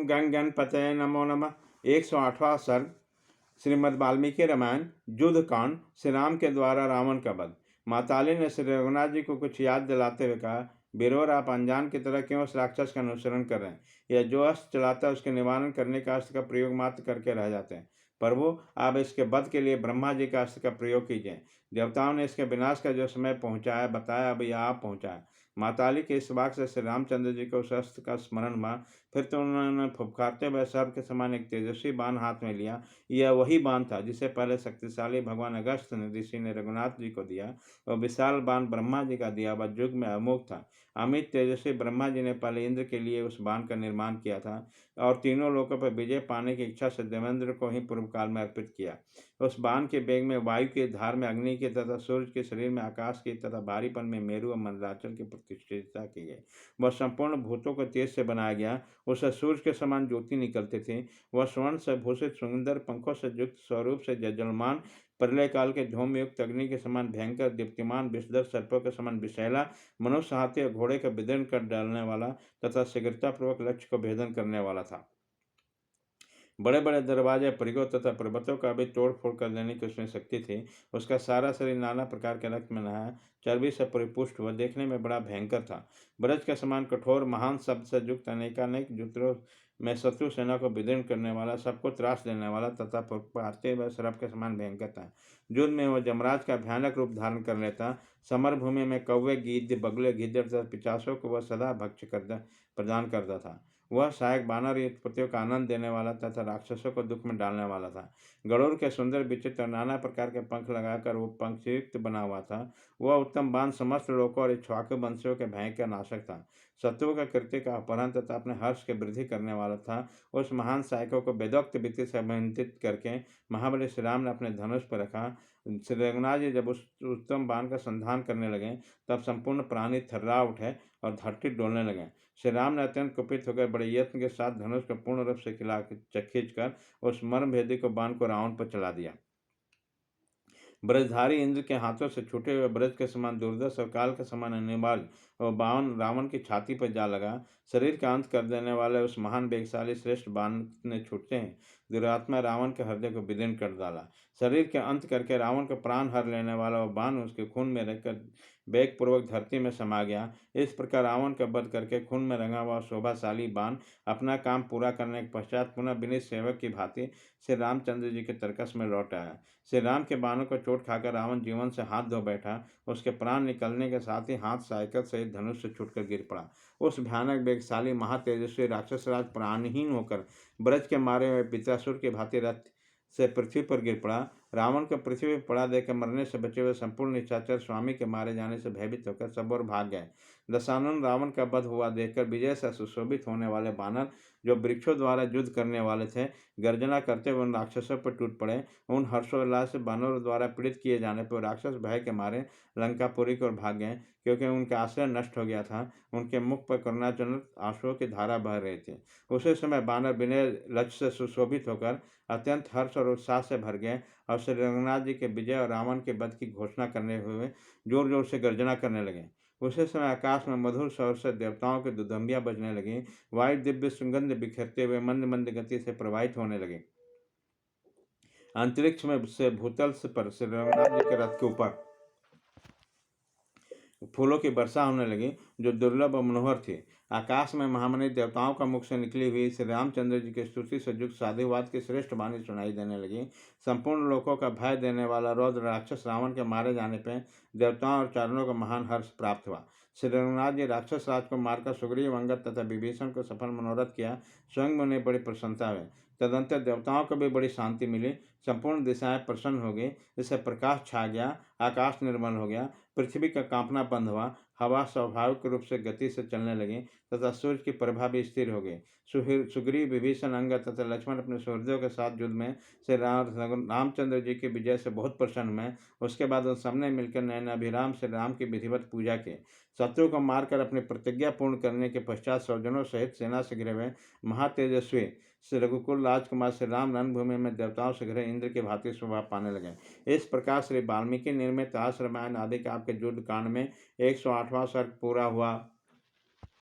ओम गंग गणपतये नमो नमः। 108वां सर्ग श्रीमद् वाल्मीकि रामायण युद्ध कांड। श्री राम के द्वारा रावण का वध। माताली ने श्री रघुनाथ जी को कुछ याद दिलाते हुए कहा, वीरोर, आप अनजान की तरह क्यों उस राक्षस का अनुसरण कर रहे हैं? यह जो अस्त्र चलाता है उसके निवारण करने का अस्त्र का प्रयोग मात्र करके रह जाते हैं। प्रभु, आप इसके वध के लिए ब्रह्मा जी का अस्त्र का प्रयोग कीजिए। देवताओं ने इसके विनाश का जो समय पहुंचाया बताया, अब यह आप पहुंचाया। माताली के इस वाक्य से श्री रामचंद्र जी को उस अस्त्र का स्मरण हुआ। फिर तो उन्होंने फुफकारते हुए सर्प के समान एक तेजस्वी बाण हाथ में लिया। यह वही बाण था जिसे पहले शक्तिशाली भगवान अगस्त ऋषि ने रघुनाथ जी को दिया। वह विशाल बाण ब्रह्मा जी का दिया वह युग में अमोघ था। अमित तेजस्वी ब्रह्मा जी ने पहले इंद्र के लिए उस बाण का निर्माण किया था और तीनों लोकों पर विजय पाने की इच्छा से देवेंद्र को ही पूर्व काल में अर्पित किया। उस बाण के वेग में वायु के धार में अग्नि के तथा सूर्य के शरीर में आकाश की तथा भारीपन में मेरु और मंदराचल की प्रतिष्ठिता की गई। वह संपूर्ण भूतों को तेज से बनाया गया। उससे सूर्य के समान ज्योति निकलते थे। वह स्वर्ण से भूषित सुंदर पंखों से युक्त स्वरूप से जलमान प्रलय काल के धूम युक्त अग्नि के समान भयंकर दीप्तिमान विषधर सर्पों के समान विषैला मनुष्य हाथी और घोड़े का विदीर्ण कर डालने वाला तथा शीघ्रतापूर्वक लक्ष्य को भेदन करने वाला था। बड़े बड़े दरवाजे, परिगों तथा पर्वतों का भी तोड़ फोड़ कर देने की उसमें शक्ति थी। उसका सारा शरीर नाना प्रकार के रक्त में नहाया चर्बी से परिपुष्ट हुआ देखने में बड़ा भयंकर था। ब्रज के समान कठोर महान शब्द से युक्त अनेकानेक युद्धों में शत्रु सेना को विदीर्ण करने वाला, सबको त्रास देने वाला तथा फुफकारते हुए सर्प के समान भयंकर था। युद्ध में वह जमराज का भयानक रूप धारण कर लेता। समर भूमि में कौवे, गीद, बगले, गिद्ध तथा पिचासों को वह सदा भक्ष प्रदान करता था। वह सहायक बानर युद्धपतियों का आनंद देने वाला तथा राक्षसों को दुख में डालने वाला था। गरुड़ के सुंदर विचित्र नाना प्रकार के पंख लगाकर वो पंखयुक्त बना हुआ था। वह उत्तम बाण समस्त लोकों और इक्ष्वाकु वंशियों के भयंकर नाशक था। शत्रुओं का कृत्य का अपहरण तथा अपने हर्ष के वृद्धि करने वाला था। उस महान सहायकों को वेदोक्त विधि से अभिनंदित करके महाबली श्री राम ने अपने धनुष पर रखा। श्री रघुनाथ जी जब उस उत्तम बाण का संधान करने लगे तब संपूर्ण प्राणी थर्रा उठे और धरती डोलने लगे। श्री राम ने अत्यंत कुपित होकर बड़े यत्न के साथ धनुष को पूर्ण रूप से खींचकर उस मर्मभेदी को बाण को रावण पर चला दिया। ब्रजधारी इंद्र के हाथों से छूटे हुए ब्रज के समान दुर्दश और काल के समान अनिवार्य और बाण रावण की छाती पर जा लगा। शरीर का अंत कर देने वाले उस महान वेगशाली श्रेष्ठ बाण ने छूटते हैं दुरात्मा रावण के हृदय को विदीर्ण कर डाला। शरीर के अंत करके रावण का प्राण हर लेने वाला वह बाण उसके खून में रहकर वेगपूर्वक धरती में समा गया। इस प्रकार रावण का वध करके खून में रंगा हुआ शोभाशाली बाण अपना काम पूरा करने के पश्चात पुनः विनीत सेवक की भांति श्री रामचंद्र जी के तर्कस में लौट आया। श्री राम के बाणों को चोट खाकर रावण जीवन से हाथ धो बैठा। उसके प्राण निकलने के साथ ही हाथ साइकिल सहित धनुष से छूटकर गिर पड़ा। उस भयानक वेगशाली महातेजस्वी राक्षस राज प्राणहीन होकर ब्रज के मारे हुए पितासुर के भांति रथ से पृथ्वी पर गिर पड़ा। रावण को पृथ्वी पर पड़ा देकर मरने से बचे हुए संपूर्ण निशाचर स्वामी के मारे जाने से भयभीत होकर सब और भाग गए। दशानन रावण का वध हुआ देखकर विजय से सुशोभित होने वाले बानर जो वृक्षों द्वारा युद्ध करने वाले थे गर्जना करते हुए उन राक्षसों पर टूट पड़े। उन हर्षोल्लास से बानरों द्वारा पीड़ित किए जाने पर राक्षस भय के मारे लंकापुरी की ओर भाग गए क्योंकि उनका आश्रय नष्ट हो गया था। उनके मुख पर करुणाजनक आंसुओं की धारा बह रही थी। उसी समय बानर विनय लक्ष्य से सुशोभित होकर अत्यंत हर्ष और उत्साह से भर गए और श्री रघुनाथ जी के विजय और रावण के वध की घोषणा करने हुए जोर जोर से गर्जना करने लगे। उसी समय आकाश में मधुर स्वर से देवताओं की दुदंबियां बजने लगी। वायु दिव्य सुगंध बिखेरते हुए मंद मंद गति से प्रवाहित होने लगे। अंतरिक्ष में से भूतल से पर श्री रघुनाथ जी के रथ के ऊपर फूलों की वर्षा होने लगी जो दुर्लभ और मनोहर थी। आकाश में महामनी देवताओं का मुख से निकली हुई श्री रामचंद्र जी की स्तुति से युक्त साधुवाद की श्रेष्ठ वाणी सुनाई देने लगी। संपूर्ण लोकों का भय देने वाला रौद्र राक्षस रावण के मारे जाने पर देवताओं और चारणों को महान हर्ष प्राप्त हुआ। श्री रघुनाथ जी राक्षस राज को मारकर सुग्रीव, अंगद तथा विभीषण को सफल मनोरथ किया। स्वयं में उन्हें बड़ी प्रसन्नता हुई। तदंतर देवताओं को भी बड़ी शांति मिली। संपूर्ण दिशाएं प्रसन्न हो गई। इससे प्रकाश छा गया। आकाश निर्मल हो गया। पृथ्वी का कांपना बंद हुआ। हवा स्वाभाविक रूप से गति से चलने लगी तथा सूर्य की प्रभा भी स्थिर हो गई। सुग्रीव, विभीषण, अंगद तथा लक्ष्मण अपने सुहृदों के साथ युद्ध में श्री रामचंद्र जी की विजय से बहुत प्रसन्न हुए। उसके बाद उन सबने मिलकर नयनाभिराम श्री राम की विधिवत पूजा की। शत्रु को मारकर अपनी प्रतिज्ञा पूर्ण करने के पश्चात स्वजनों सहित सेना से घिरे हुए महातेजस्वी श्री रघुकुल राजकुमार श्री राम रणभूमि में देवताओं से घिरे इंद्र के भांति शोभा पाने लगे। इस प्रकार श्री वाल्मीकि निर्मित आस रामायण आदि के आपके युद्ध कांड में 108वां सर्ग पूरा हुआ।